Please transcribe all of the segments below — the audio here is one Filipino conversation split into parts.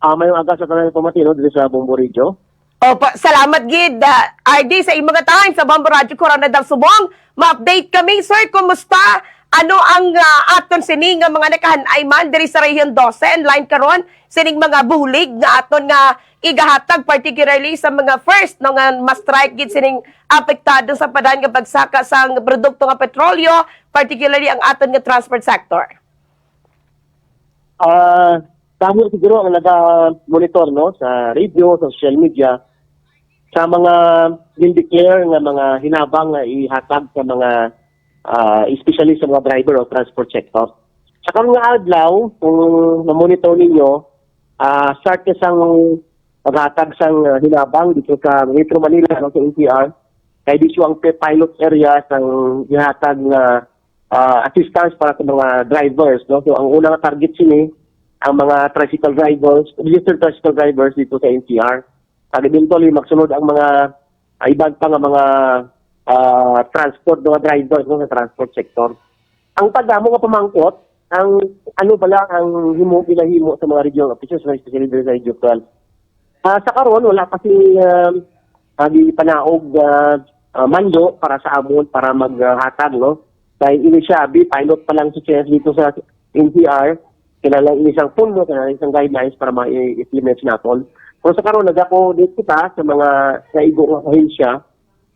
Mayong aga sa kanang pamatino dito sa Bombo Ridge. Opo, salamat gid. RD sa imong time sa Bambo Radio Corona daw Subong. Ma-update kami, sir, kumusta? Ano ang aton sining nga mga nakahanay man diri sa Region 12 and line karon sining mga bulig nga aton nga igahatag particularly sa mga first no nga ma-strike gid sining apektado sa padan nga pagsaka sa produkto nga petrolyo, particularly ang aton nga transport sector. Kamo siguro ang nag-monitor no sa radio, sa social media sa mga declare nga mga hinabang nga ihatag sa mga especially sa mga driver o transport sector. Sa karong nga adlaw, kung na-monitor ninyo, start na sang paghatag sang hinabang dito sa Metro Manila no, sa NCR. Kaya dito ang pilot area sang ihatag na assistance para sa mga drivers. No? So ang unang target sini, ang mga tricycle drivers, registered tricycle drivers dito sa NCR. At eventually, magsunod ang mga ibang pa nga mga transport, mga drivers no, sa transport sector. Ang pagdamo nga pamangkot, ang ano pala ang pinahimo sa mga regional officials, especially sa Region 12. Sa karon wala pa si panaog mando para sa amon para maghatag. No? Dahil ini siya, pilot pa lang si Chess dito sa NCR, kailangan isang pundo, kailangan isang guidelines para ma-implement natin. Pero sa karon nag-coordinate kita sa mga naigo ng ahensya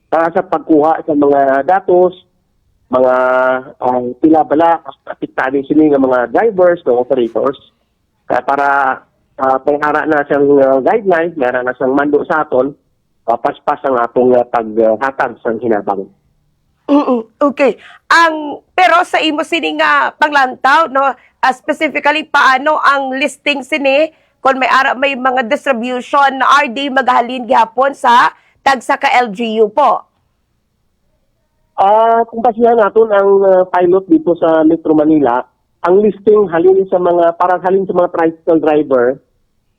para sa pagkuha sa mga datos, mga pila bala, apektado sini ng mga drivers, ng operators, para panghara na siyang guidelines, meron na siyang mando sa aton, paspas ang atong paghatag sa hinabang. Okay. Pero sa imo sini nga panglantaw no, specifically paano ang listing sini kung may mga distribution na RD maghalin gihapon sa tagsa ka LGU po. Kung basihan natin ang pilot dito sa Metro Manila, ang listing halin sa mga tricycle driver,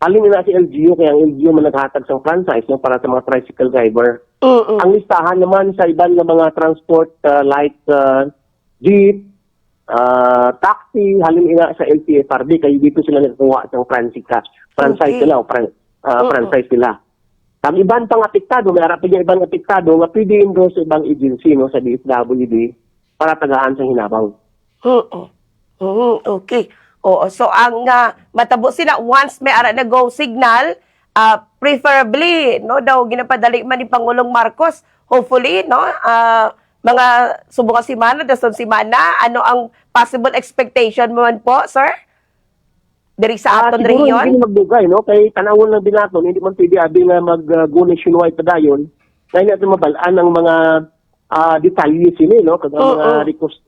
halin na si LGU, kaya ang LGU man naghatag sa franchise no, para sa mga tricycle driver. Ang listahan naman sa ibang mga transport like jeep, taxi, halin ina sa LTFRB, kaya dito sila nagkuha sa franchise nila o franchise nila. Ang ibang pang apektado, may harap yung ibang apektado nga pwede endorse sa ibang agency no, sa DSWD para tagaan sa hinabang. Okay. Oo, so ang matabo sila once may ara na go signal, preferably no daw ginapadali man ni Pangulong Marcos, hopefully no mga subong semana, dason semana, ano ang possible expectation mo man po, sir? Diri sa aton region? region? Hindi magdugay, no? Kay tanawon lang din natin, hindi man pwede abi nga mag-go nationwide pa dayon. Kaya natin mabalaan ng mga detalye sila, no? Kaya mga request,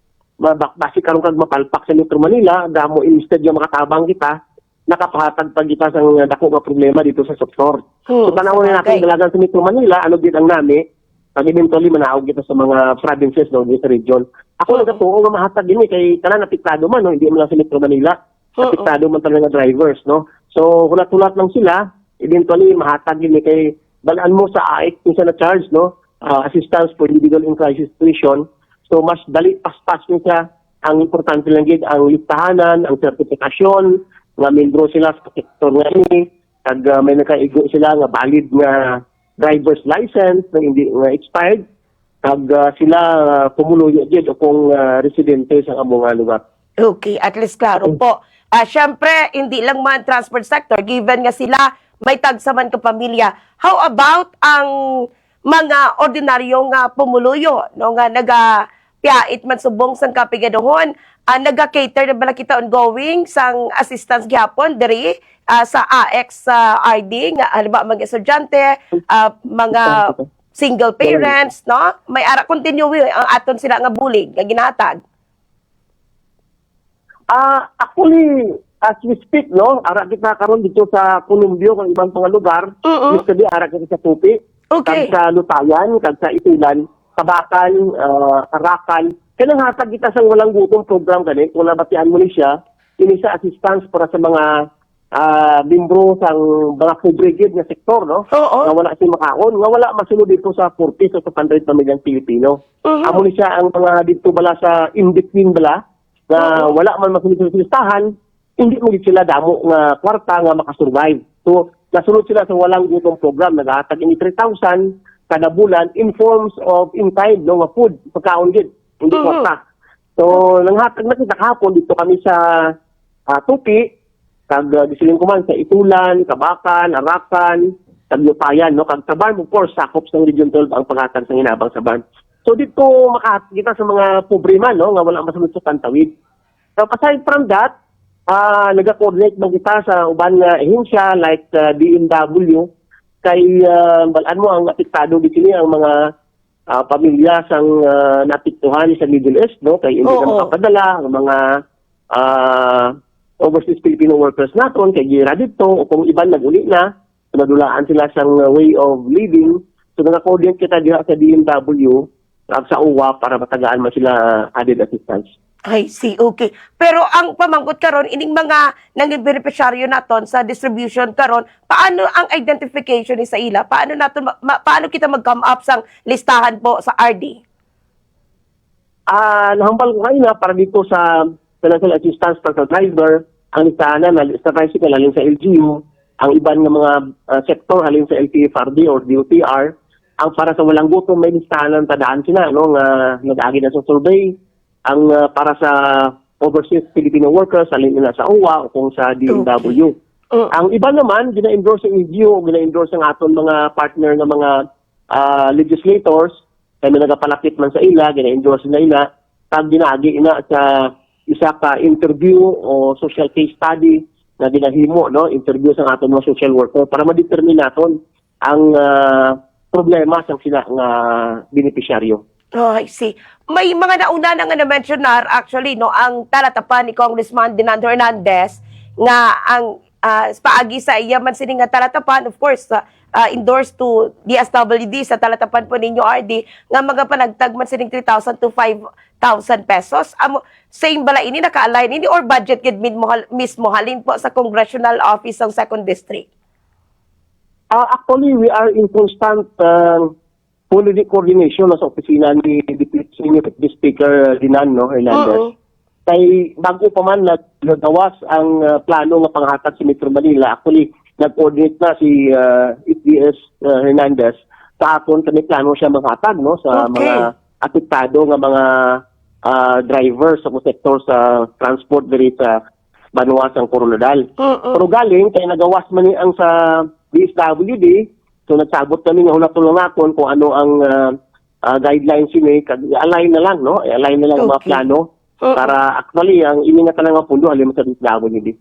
basi karong kag mapalpak sa Metro Manila, damo instead yung makatabang kita, nakapahatag pa kita sa dako nga problema dito sa sektor. So tanawon na natin dalagan sa Metro Manila, ano din ang nami, pag eventually manaog kita sa mga provinces no, sa region. Ako nagatuo nga mahatag din kay tanan apektado man no, hindi man lang sa Metro Manila, apektado man talaga drivers no. So hulat-hulat lang sila, eventually mahatag din kay balaan mo sa AIC kung sa na charge no, assistance for individual in crisis situation. So mas dali paspas niya ang importante lang gid ang listahanan, ang sertifikasyon nga membro sila sa sektor nga ini, kag may nakaigo sila nga valid nga driver's license na hindi expired, kag sila pumuluyo dyan o kung residente sa among lugar. Okay, at least klaro po. Siyempre, hindi lang man transport sector, given nga sila may tagsaman ka pamilya. How about ang mga ordinaryong pumuluyo, no, nga nagapiyait man subong sang kapigadohon, naga-cater na bala kita ongoing sang assistance gihapon diri sa AX RD nga halimbawa mga estudyante, mga single parents, no? May ara continue ang aton sila nga bulig nga ginatag. Actually, as we speak, no, ara kita karon dito sa Columbio kung ibang mga lugar, yesterday ara kita sa Tupi, kag sa Lutayan, kag sa Itilan, Tabakan, Arakan. Kanang hatag kita sa walang gutom program gani, kung nabatian mo ni siya, ini sa assistance para sa mga membro sa mga food brigade nga sektor, no? Nga wala si makaon, nga wala masunod dito sa 40 sa 200 pamilyang Pilipino. Amo ni siya ang mga dito bala sa in-between bala, na wala man masunod sa listahan, hindi mo gid sila damo nga kwarta nga makasurvive. So nasunod sila sa walang gutom program, naghatag ini 3,000 kada bulan in forms of in kind, no, nga food, pagkaon gid, hindi kwarta. So nanghatag na kita kahapon dito kami sa Tupi, kag gisilin ko man sa Itulan, Kabakan, Arakan, Tagyupayan, no, kag Tabarn, of course, sakop ng Region 12 ang paghatag sa hinabang sa Tabarn. So dito makakita sa mga pobre man, no, nga wala masunod sa tantawid. So aside from that, nag-coordinate man kita sa uban nga ahensya like BMW kay balaan mo ang apektado dito ang mga pamilya sang napiktuhan sa Middle East, no, kay hindi na makapadala ang mga overseas Filipino workers naton kay gira dito o kung iban nag-uli na, nadulaan sila sang way of living. So nag-coordinate kita diha sa BMW sa UWA para matagaan man sila added assistance. I see, okay. Pero ang pamangkot karon ining mga nanging beneficiaryo naton sa distribution karon, paano ang identification ni sa ila? Paano naton paano kita mag-come up sang listahan po sa RD? Nahambal ko kayo na para dito sa financial assistance para sa driver, ang listahan na sa tricycle halin sa LGU, ang iban ng mga sektor halin sa LTFRD or DOTR, ang para sa walang gutom may listahan ng tadaan sila, no, nga nag-agi na sa survey. Ang para sa overseas Filipino workers, alin nila sa UWA o kung sa DMW. Ang iba naman, gina-endorse ng EGU, gina-endorse ng aton mga partner ng mga legislators, kaya may nagapalapit man sa ila, gina-endorse na ila, pag ginagi ina sa isa ka interview o social case study na ginahimo, no, interview sa aton mga social worker para ma-determine naton ang problema sa sila nga beneficiaryo. Oh, I see. May mga nauna na nga na-mentionar, actually, no, ang talatapan ni Congressman Dinando Hernandez nga ang paagi sa iya man sini nga talatapan, of course, endorsed to DSWD sa talatapan po ninyo, RD, nga mga panagtag man sining 3,000 to 5,000 pesos. Same bala ini, naka-align ini, or budget gid mismo halin po sa Congressional Office ng 2nd District? Actually, we are in constant full coordination sa opisina ni Senior Speaker Dinan, no, Hernandez. Kay bago pa man nagawas ang plano nga panghatag sa Metro Manila, actually nag-coordinate na si SDS Hernandez sa aton kami plano siya maghatag, no, sa mga apektado nga mga driver sa sektor sa transport diri sa Banuas ang Coronadal. Pero galing kay nagawas man ni ang sa DSWD. So nagsabot kami nga hulat-tulong natin kung ano ang guidelines ini, i-align na lang, no? I-align na lang ang mga plano para actually ang ini nga tanang pundo halim sa DSWD.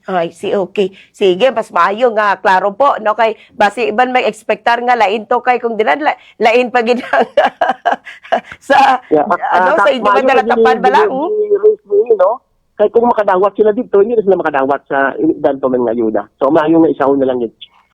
I see, okay. Sige, mas maayo nga, klaro po, no? Kay basi iban may expectar nga lain to kay kung dinan lain pa gid sa sa inyo man talatapan bala. No? Kay kung makadawat sila dito, hindi na sila makadawat sa dan pa man nga ayuda. So maayo nga isaw na lang yun.